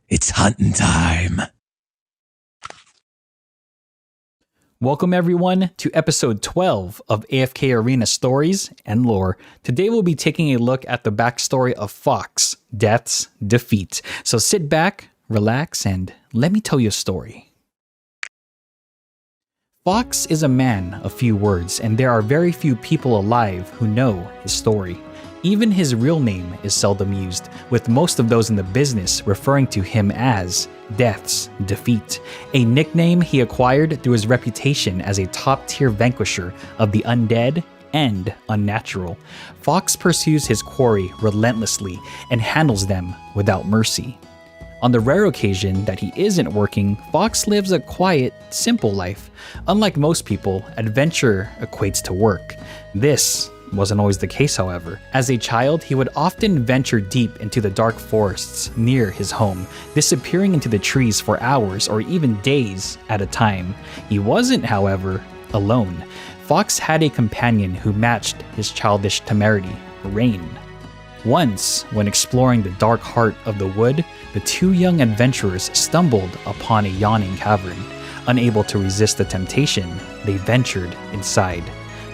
It's hunting time. Welcome everyone to episode 12 of AFK Arena Stories and Lore. Today we'll be taking a look at the backstory of Fawkes, Death's defeat. So sit back, relax, and let me tell you a story. Fawkes is a man of few words, and there are very few people alive who know his story. Even his real name is seldom used, with most of those in the business referring to him as Death's Defeat, a nickname he acquired through his reputation as a top-tier vanquisher of the undead and unnatural. Fawkes pursues his quarry relentlessly and handles them without mercy. On the rare occasion that he isn't working, Fawkes lives a quiet, simple life. Unlike most people, adventure equates to work. This wasn't always the case, however. As a child, he would often venture deep into the dark forests near his home, disappearing into the trees for hours or even days at a time. He wasn't, however, alone. Fawkes had a companion who matched his childish temerity, Rain. Once, when exploring the dark heart of the wood, the two young adventurers stumbled upon a yawning cavern. Unable to resist the temptation, they ventured inside.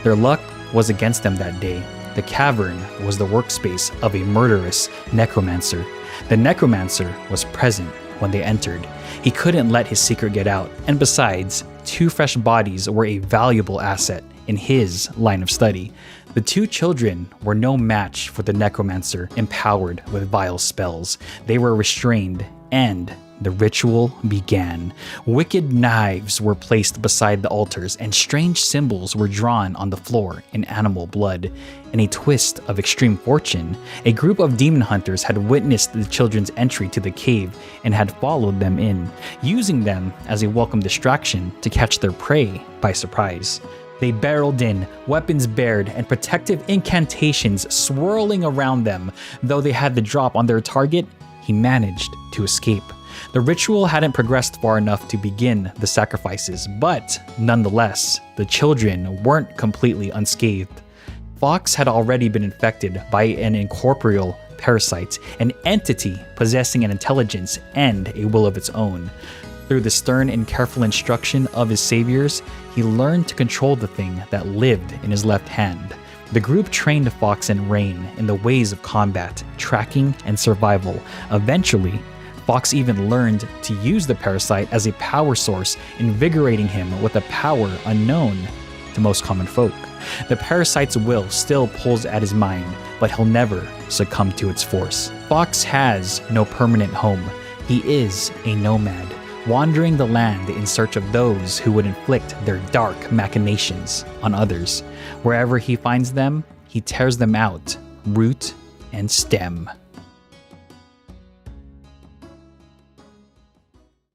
Their luck was against them that day. The cavern was the workspace of a murderous necromancer. The necromancer was present when they entered. He couldn't let his secret get out, and besides, two fresh bodies were a valuable asset in his line of study. The two children were no match for the necromancer empowered with vile spells. They were restrained, and the ritual began. Wicked knives were placed beside the altars, and strange symbols were drawn on the floor in animal blood. In a twist of extreme fortune, a group of demon hunters had witnessed the children's entry to the cave and had followed them in, using them as a welcome distraction to catch their prey by surprise. They barreled in, weapons bared, and protective incantations swirling around them. Though they had the drop on their target, he managed to escape. The ritual hadn't progressed far enough to begin the sacrifices, but nonetheless, the children weren't completely unscathed. Fawkes had already been infected by an incorporeal parasite, an entity possessing an intelligence and a will of its own. Through the stern and careful instruction of his saviors, he learned to control the thing that lived in his left hand. The group trained Fawkes and Rain in the ways of combat, tracking, and survival. Eventually, Fawkes even learned to use the parasite as a power source, invigorating him with a power unknown to most common folk. The parasite's will still pulls at his mind, but he'll never succumb to its force. Fawkes has no permanent home. He is a nomad, wandering the land in search of those who would inflict their dark machinations on others. Wherever he finds them, he tears them out, root and stem.